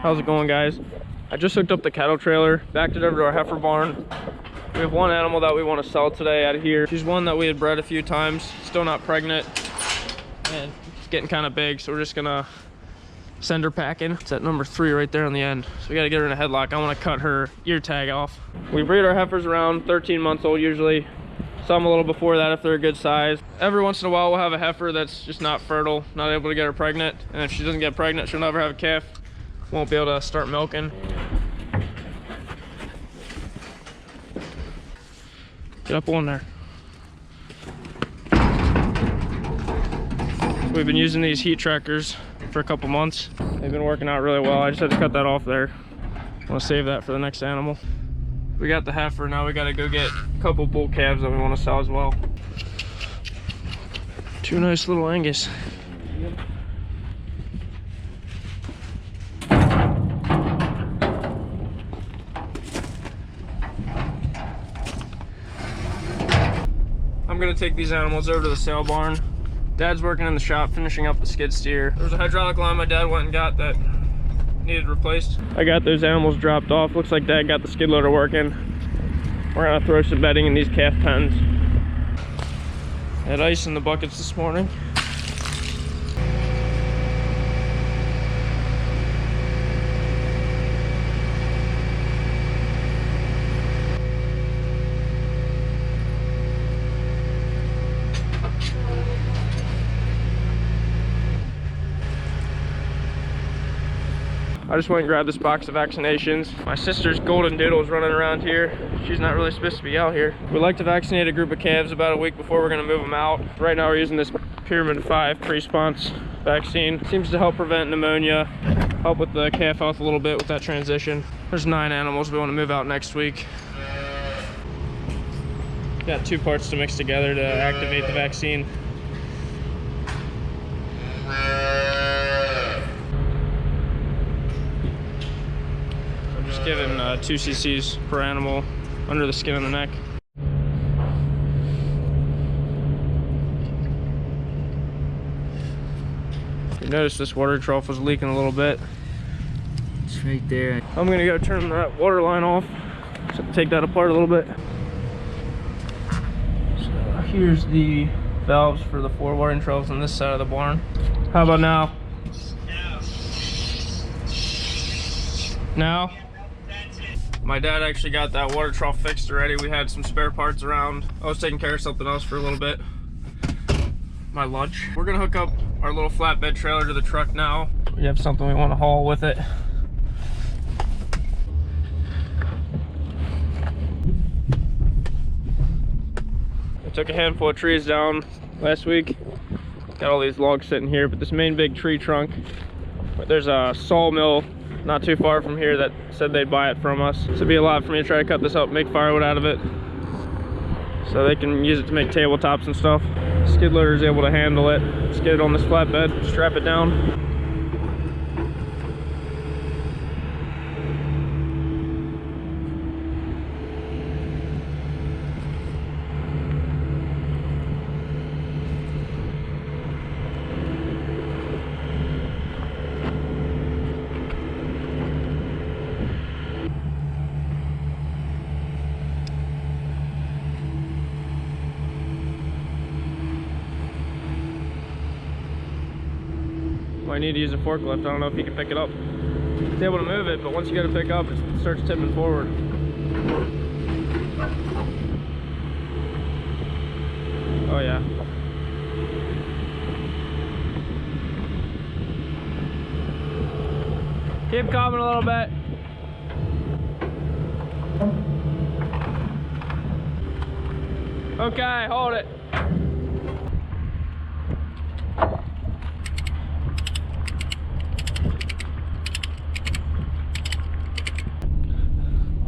How's it going, guys? I just hooked up the cattle trailer, backed it over to our heifer barn. We have one animal that we want to sell today out of here. She's one that we had bred a few times, still not pregnant, and it's getting kind of big, so we're just gonna send her packing. It's at number 3 right there on the end. So we gotta get her in a headlock. I want to cut her ear tag off. We breed our heifers around 13 months old usually. Some a little before that if they're a good size. Every once in a while we'll have a heifer that's just not fertile, not able to get her pregnant. And if she doesn't get pregnant, she'll never have a calf. Won't be able to start milking. Get up on there. So we've been using these heat trackers for a couple months. They've been working out really well. I just had to cut that off there. I want to save that for the next animal. We got the heifer, now we got to go get a couple bull calves that we want to sell as well. 2 nice little Angus. I'm gonna take these animals over to the sale barn. Dad's working in the shop finishing up the skid steer. There was a hydraulic line my dad went and got that needed replaced. I got those animals dropped off. Looks like Dad got the skid loader working. We're gonna throw some bedding in these calf pens. Had ice in the buckets this morning. I just went and grabbed this box of vaccinations. My sister's golden doodle is running around here. She's not really supposed to be out here. We like to vaccinate a group of calves about a week before we're gonna move them out. Right now we're using this Pyramid 5 pre-sponse vaccine. Seems to help prevent pneumonia, help with the calf health a little bit with that transition. There's 9 animals we want to move out next week. Got 2 parts to mix together to activate the vaccine. Given 2 cc's per animal under the skin of the neck. You notice this water trough was leaking a little bit. It's right there. I'm gonna go turn that water line off. So take that apart a little bit. So here's the valves for the 4 watering troughs on this side of the barn. How about now? Now? My dad actually got that water trough fixed already. We had some spare parts around. I was taking care of something else for a little bit. My lunch. We're gonna hook up our little flatbed trailer to the truck now. We have something we want to haul with it. I took a handful of trees down last week. Got all these logs sitting here, but this main big tree trunk, there's a sawmill not too far from here that said they'd buy it from us. This would be a lot for me to try to cut this up, make firewood out of it, so they can use it to make tabletops and stuff. Skid loader is able to handle it. Let's get it on this flatbed, strap it down. I need to use a forklift. I don't know if you can pick it up. It's able to move it, but once you get it pick up, it starts tipping forward. Oh yeah. Keep coming a little bit. Okay, hold it.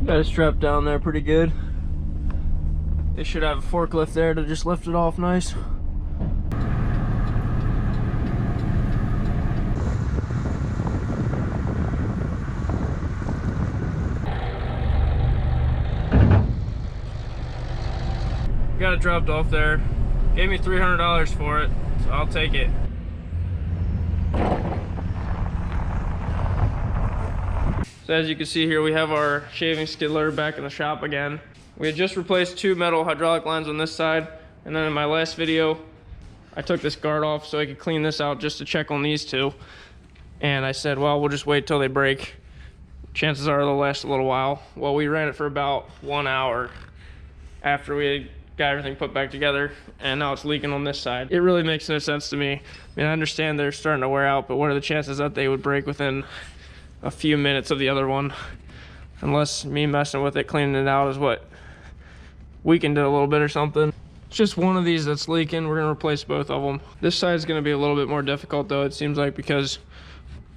Got it strapped down there pretty good. They should have a forklift there to just lift it off nice. Got it dropped off there. Gave me $300 for it, so I'll take it. So as you can see here, we have our shaving skid loader back in the shop again. We had just replaced 2 metal hydraulic lines on this side, and then in my last video, I took this guard off so I could clean this out just to check on these 2. And I said, well, we'll just wait till they break. Chances are they'll last a little while. Well, we ran it for about 1 hour after we got everything put back together, and now it's leaking on this side. It really makes no sense to me. I mean, I understand they're starting to wear out, but what are the chances that they would break within a few minutes of the other one? Unless me messing with it, cleaning it out is what weakened it a little bit or something. It's just one of these that's leaking. We're gonna replace both of them. This side's gonna be a little bit more difficult though, it seems like, because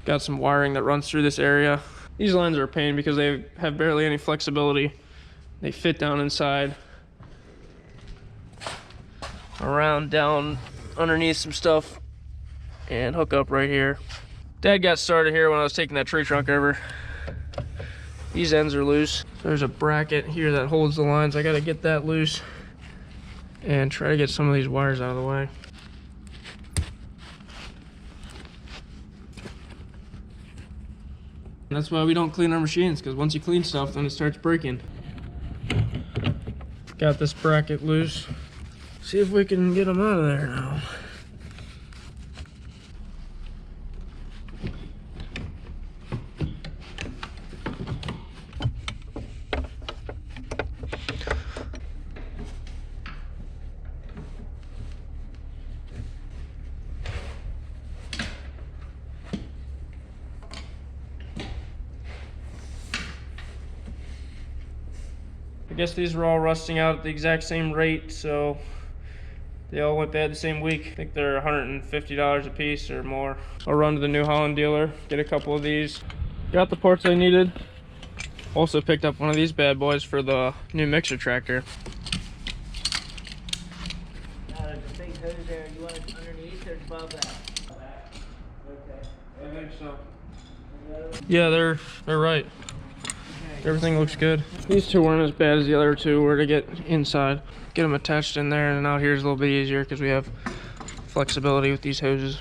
got some wiring that runs through this area. These lines are a pain because they have barely any flexibility. They fit down inside, around, down, underneath some stuff, and hook up right here. Dad got started here when I was taking that tree trunk over. These ends are loose. There's a bracket here that holds the lines. I gotta get that loose and try to get some of these wires out of the way. And that's why we don't clean our machines, because once you clean stuff, then it starts breaking. Got this bracket loose. See if we can get them out of there now. I guess these were all rusting out at the exact same rate, so they all went bad the same week. I think they're $150 a piece or more. I'll run to the New Holland dealer, get a couple of these. Got the parts I needed. Also picked up one of these bad boys for the new mixer tractor. There's a big hose there. You want it underneath or above that? Okay. I think so. Yeah, they're right. Everything looks good. These 2 weren't as bad as the other 2 were to get inside. Get them attached in there, and out here is a little bit easier because we have flexibility with these hoses.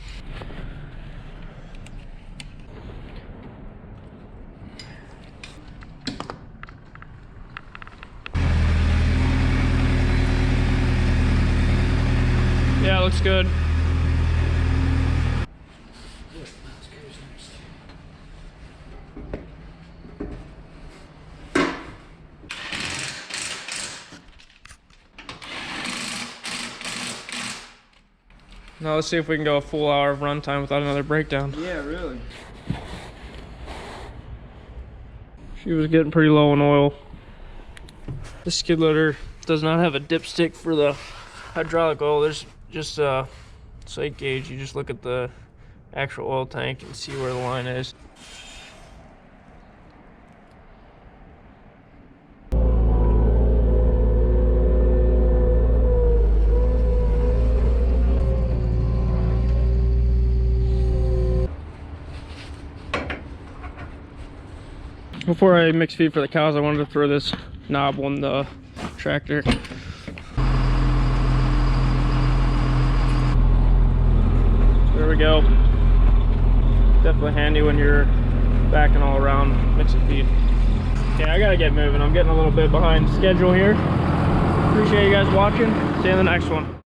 Yeah, it looks good. Now let's see if we can go a full hour of runtime without another breakdown. Yeah, really. She was getting pretty low on oil. This skid loader does not have a dipstick for the hydraulic oil. There's just a sight gauge. You just look at the actual oil tank and see where the line is. Before I mix feed for the cows, I wanted to throw this knob on the tractor. There we go. Definitely handy when you're backing all around mixing feed. Okay, I gotta get moving. I'm getting a little bit behind schedule here. Appreciate you guys watching. See you in the next one.